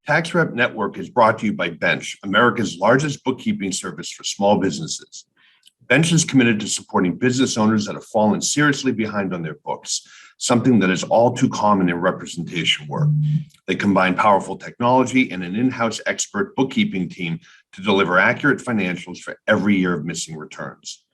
TaxRep Network is brought to you by Bench, America's largest bookkeeping service for small businesses. Bench is committed to supporting business owners that have fallen seriously behind on their books, something that is all too common in representation work. They combine powerful technology and an in-house expert bookkeeping team to deliver accurate financials for every year of missing returns.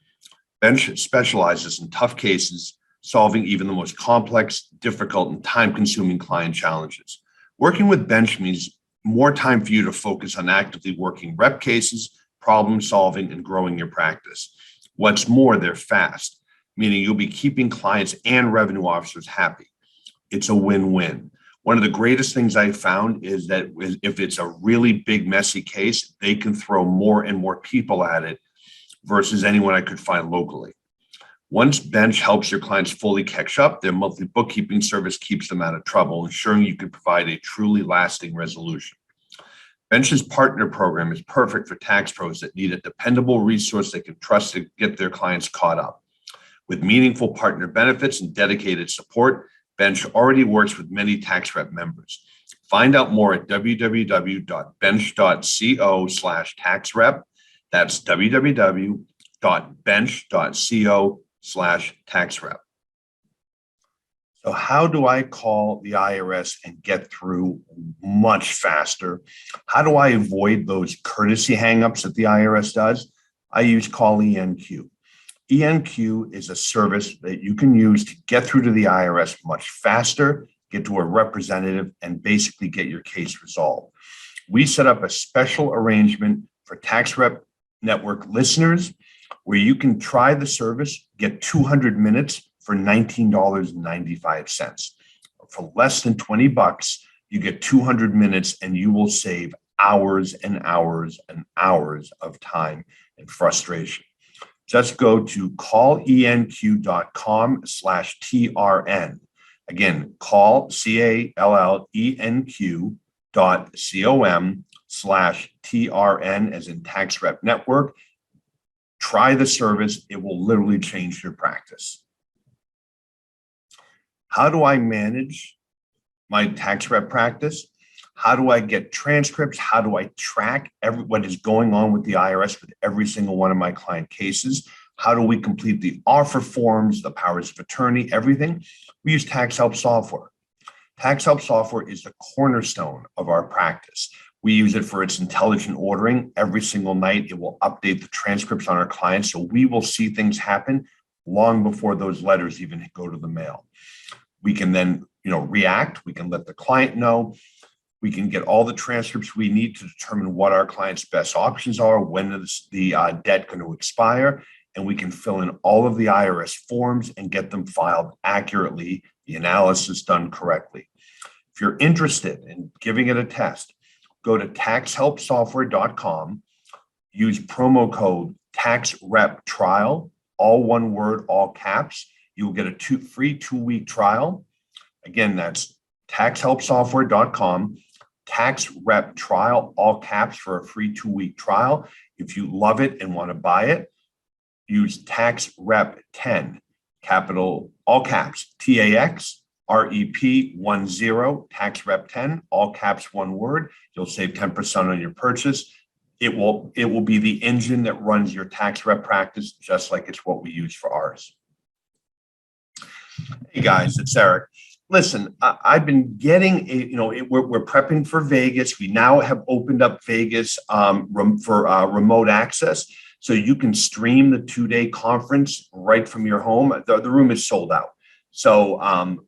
Bench specializes in tough cases, solving even the most complex, difficult, and time-consuming client challenges. Working with Bench means more time for you to focus on actively working rep cases, problem solving, and growing your practice. What's more, they're fast, meaning you'll be keeping clients and revenue officers happy. It's a win-win. One of the greatest things I found is that if it's a really big, messy case, they can throw more and more people at it versus anyone I could find locally. Once Bench helps your clients fully catch up, their monthly bookkeeping service keeps them out of trouble, ensuring you can provide a truly lasting resolution. Bench's partner program is perfect for tax pros that need a dependable resource they can trust to get their clients caught up. With meaningful partner benefits and dedicated support, Bench already works with many TaxRep members. Find out more at www.bench.co/taxrep. That's www.bench.co/taxrep. So how do I call the IRS and get through much faster? How do I avoid those courtesy hangups that the IRS does? I use Call ENQ. ENQ is a service that you can use to get through to the IRS much faster, get to a representative, and basically get your case resolved. We set up a special arrangement for TaxRep Network listeners where you can try the service, get 200 minutes for $19.95. For less than $20, you get 200 minutes and you will save hours and hours and hours of time and frustration. Just go to callenq.com/TRN. Again, callenq.com/TRN as in TaxRep Network. Try the service. It will literally change your practice. How do I manage my tax rep practice? How do I get transcripts? How do I track what is going on with the IRS with every single one of my client cases? How do we complete the offer forms, the powers of attorney, everything? We use Tax Help software. Tax Help software is the cornerstone of our practice. We use it for its intelligent ordering. Every single night, it will update the transcripts on our clients, so we will see things happen long before those letters even go to the mail. We can then, react. We can let the client know. We can get all the transcripts we need to determine what our client's best options are, when is the debt going to expire, and we can fill in all of the IRS forms and get them filed accurately, the analysis done correctly. If you're interested in giving it a test, go to taxhelpsoftware.com, use promo code TaxRepTrial, all one word, all caps. You will get a free 2-week trial. Again, that's taxhelpsoftware.com, TaxRepTrial, all caps for a free 2-week trial. If you love it and want to buy it, use TaxRep10, capital, all caps, TaxRep10, TaxRep10, all caps, one word. You'll save 10% on your purchase. It will be the engine that runs your tax rep practice, just like it's what we use for ours. Hey guys, it's Eric. Listen, I've been getting we're prepping for Vegas. We now have opened up Vegas for remote access, so you can stream the 2-day conference right from your home. The room is sold out. So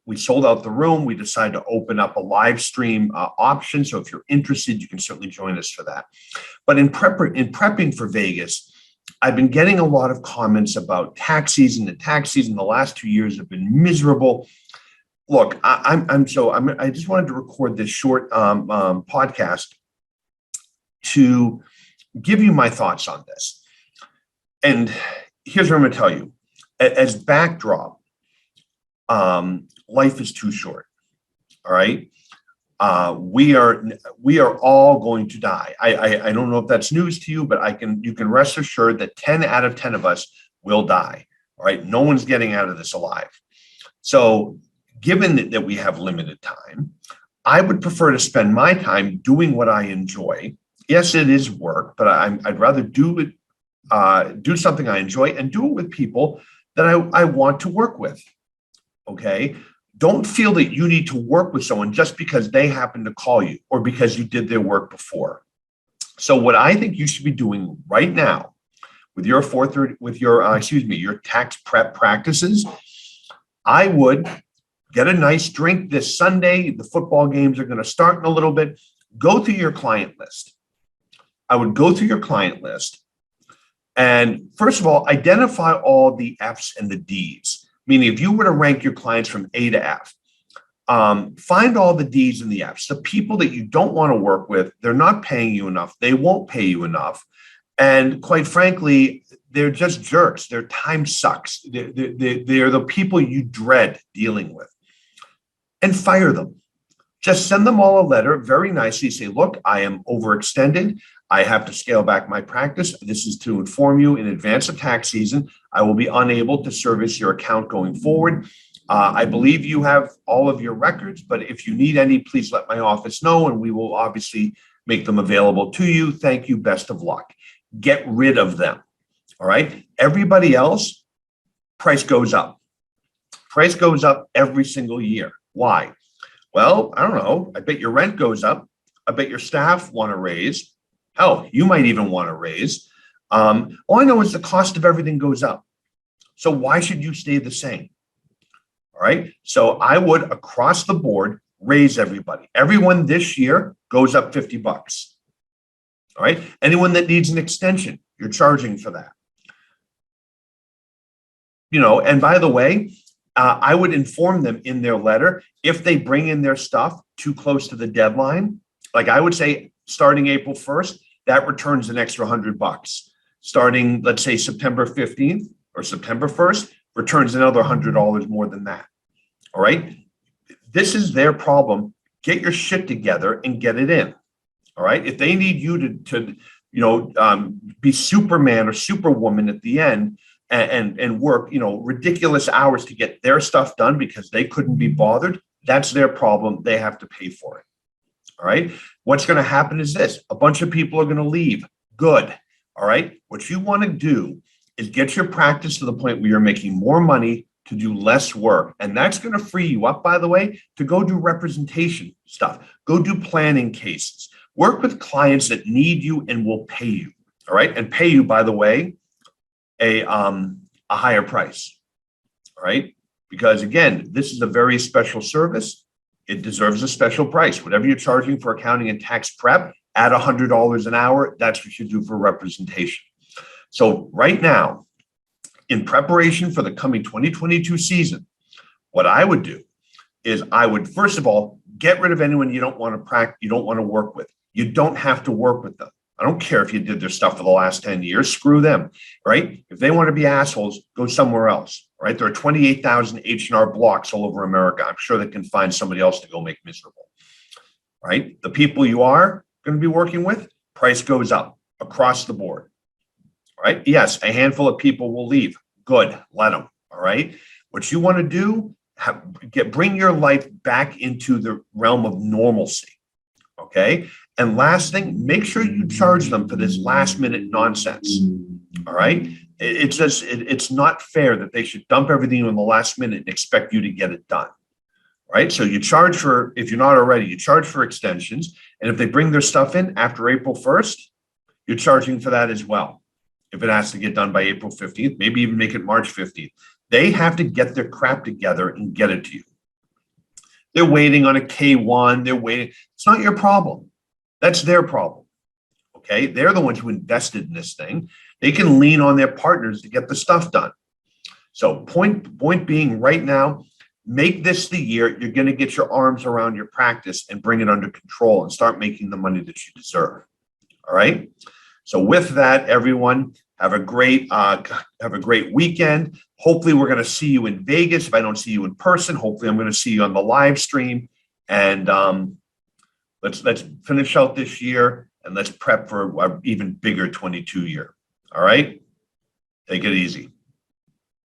we sold out the room. We decided to open up a live stream option. So if you're interested, you can certainly join us for that. But in prepping for Vegas, I've been getting a lot of comments about tax season. The tax season the last 2 years have been miserable. Look, I just wanted to record this short podcast to give you my thoughts on this. And here's what I'm going to tell you. As backdrop, life is too short. All right. We are all going to die. I don't know if that's news to you, but you can rest assured that 10 out of 10 of us will die. All right. No one's getting out of this alive. So given that we have limited time, I would prefer to spend my time doing what I enjoy. Yes, it is work, but I'd rather do it, do something I enjoy and do it with people that I want to work with. Okay. Don't feel that you need to work with someone just because they happen to call you or because you did their work before. So what I think you should be doing right now with your your tax prep practices, I would get a nice drink this Sunday. The football games are going to start in a little bit. Go through your client list. I would go through your client list and first of all, identify all the F's and the D's. Meaning, if you were to rank your clients from A to F, find all the D's and the F's. The people that you don't want to work with, they're not paying you enough. They won't pay you enough. And quite frankly, they're just jerks. Their time sucks. They're the people you dread dealing with. And fire them. Just send them all a letter very nicely. Say, look, I am overextended. I have to scale back my practice. This is to inform you in advance of tax season. I will be unable to service your account going forward. I believe you have all of your records, but if you need any, please let my office know and we will obviously make them available to you. Thank you. Best of luck. Get rid of them. All right. Everybody else, price goes up. Price goes up every single year. Why? Well, I don't know. I bet your rent goes up. I bet your staff want to raise. Hell, you might even want to raise. All I know is the cost of everything goes up. So why should you stay the same? All right. So I would, across the board, raise everybody. Everyone this year goes up $50. All right. Anyone that needs an extension, you're charging for that. And by the way, I would inform them in their letter if they bring in their stuff too close to the deadline. Like I would say, starting April 1st, that returns an extra $100. Starting, let's say, September 15th or September 1st, returns another $100 more than that. All right. This is their problem. Get your shit together and get it in. All right. If they need you to be Superman or Superwoman at the end and work, ridiculous hours to get their stuff done because they couldn't be bothered, that's their problem. They have to pay for it. All right. What's going to happen is this: a bunch of people are going to leave. Good. All right. What you want to do is get your practice to the point where you're making more money to do less work. And that's going to free you up, by the way, to go do representation stuff, go do planning cases, work with clients that need you and will pay you. All right. And pay you, by the way, a higher price. All right. Because again, this is a very special service. It deserves a special price. Whatever you're charging for accounting and tax prep, add $100 an hour. That's what you do for representation. So right now, in preparation for the coming 2022 season, what I would do is I would, first of all, get rid of anyone you don't want to work with. You don't have to work with them. I don't care if you did their stuff for the last 10 years, screw them, right? If they want to be assholes, go somewhere else, right? There are 28,000 H&R blocks all over America. I'm sure they can find somebody else to go make miserable, right? The people you are going to be working with, price goes up across the board, right? Yes, a handful of people will leave. Good, let them, all right? What you want to do, bring your life back into the realm of normalcy, okay? And last thing, make sure you charge them for this last minute nonsense. All right. It's not fair that they should dump everything in the last minute and expect you to get it done. Right. So you charge for, if you're not already, you charge for extensions. And if they bring their stuff in after April 1st, you're charging for that as well. If it has to get done by April 15th, maybe even make it March 15th. They have to get their crap together and get it to you. They're waiting on a K1. They're waiting. It's not your problem. That's their problem. Okay. They're the ones who invested in this thing. They can lean on their partners to get the stuff done. So point being, right now, make this the year you're going to get your arms around your practice and bring it under control and start making the money that you deserve. All right. So with that, everyone, have a great weekend. Hopefully we're going to see you in Vegas. If I don't see you in person, hopefully I'm going to see you on the live stream. And let's finish out this year and let's prep for an even bigger 22 year. All right. Take it easy.